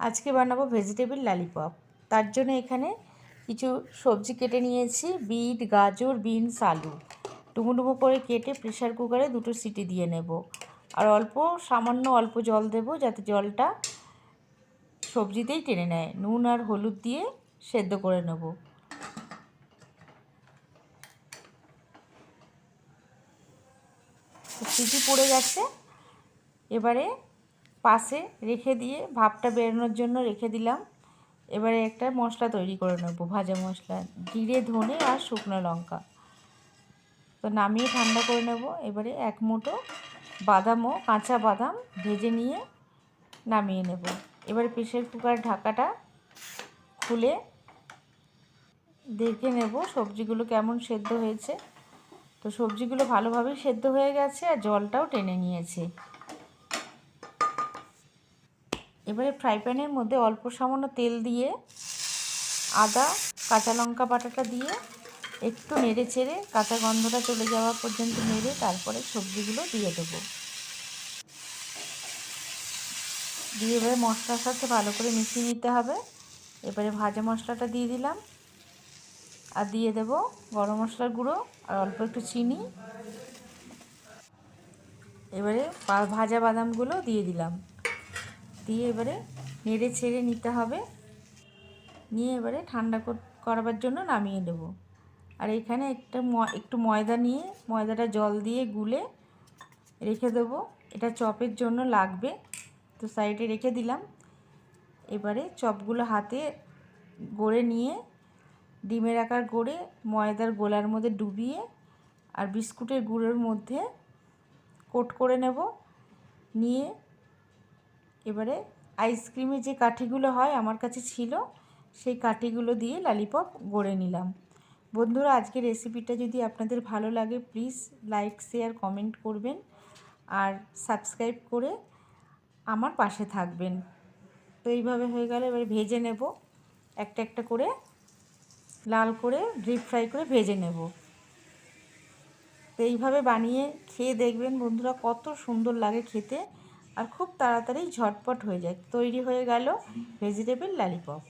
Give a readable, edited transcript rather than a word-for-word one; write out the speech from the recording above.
আজকে বানাবো vegetable lollipop. তার জন্য এখানে কিছু সবজি কেটে নিয়েছি, বিট, গাজর, বিনস, আলু ডুমো ডুমো করে কেটে প্রেশার কুকারে 2টো সিটি দিয়ে নেব। আর সামান্য অল্প জল দেব, যাতে জলটা সবজিতেই টেনে নেয়। নুন আর হলুদ দিয়ে সেদ্ধ করে নেব। সিটি পড়ে গেছে, এবারে পাশে রেখে দিয়ে ভাপটা বেরোনোর জন্য রেখে দিলাম। এবারে একটা মশলা তৈরি করে নেব, ভাজা মশলা, জিরে, ধনে আর শুকনো লঙ্কা। তো নামিয়ে ঠান্ডা করে নেব। এবারে 1 মুঠো বাদামও, কাঁচা বাদাম ভেজে নিয়ে নামিয়ে নেব। এবারে প্রেসার কুকার ঢাকাটা খুলে দেখে নেব সবজিগুলো কেমন সেদ্ধ হয়েছে। তো সবজিগুলো ভালোভাবেই সেদ্ধ হয়ে গেছে আর জলটাও টেনে নিয়েছে। এবারে ফ্রাই প্যানের মধ্যে অল্প সামান্য তেল দিয়ে আদা, কাঁচা লঙ্কা বাটাটা দিয়ে একটু নেড়ে চেড়ে কাঁচা গন্ধটা চলে যাওয়া পর্যন্ত নেড়ে তারপরে সবজিগুলো দিয়ে দেবো। দিয়ে এবারে মশলার সাথে ভালো করে মিশিয়ে নিতে হবে। এবারে ভাজা মশলাটা দিয়ে দিলাম আর দিয়ে দেব গরম মশলার গুঁড়ো আর অল্প একটু চিনি। এবারে ভাজা বাদামগুলো দিয়ে দিলাম, দিয়ে এবারে নেড়ে ছেড়ে নিতে হবে। নিয়ে এবারে ঠান্ডা করাবার জন্য নামিয়ে দেব। আর এখানে একটু ময়দা নিয়ে ময়দাটা জল দিয়ে গুলে রেখে দেবো, এটা চপের জন্য লাগবে। তো সাইডে রেখে দিলাম। এবারে চপগুলো হাতে গড়ে নিয়ে ডিমের আকার গড়ে ময়দার গোলার মধ্যে ডুবিয়ে আর বিস্কুটের গুঁড়োর মধ্যে কোট করে নেব। নিয়ে এবারে আইসক্রিমের যে কাঠিগুলো হয় আমার কাছে ছিল, সেই কাঠিগুলো দিয়ে ললিপপ গড়ে নিলাম। বন্ধুরা, আজকের রেসিপিটা যদি আপনাদের ভালো লাগে প্লিজ লাইক, শেয়ার, কমেন্ট করবেন আর সাবস্ক্রাইব করে আমার পাশে থাকবেন। তো এইভাবে হয়ে গেলে এবারে ভেজে নেব, একটা একটা করে লাল করে ডিপ ফ্রাই করে ভেজে নেব। তো এইভাবে বানিয়ে খেয়ে দেখবেন বন্ধুরা, কত সুন্দর লাগে খেতে আর খুব তাড়াতাড়ি ঝটপট হয়ে যায়। তৈরি হয়ে গেল ভেজিটেবল ললিপপ।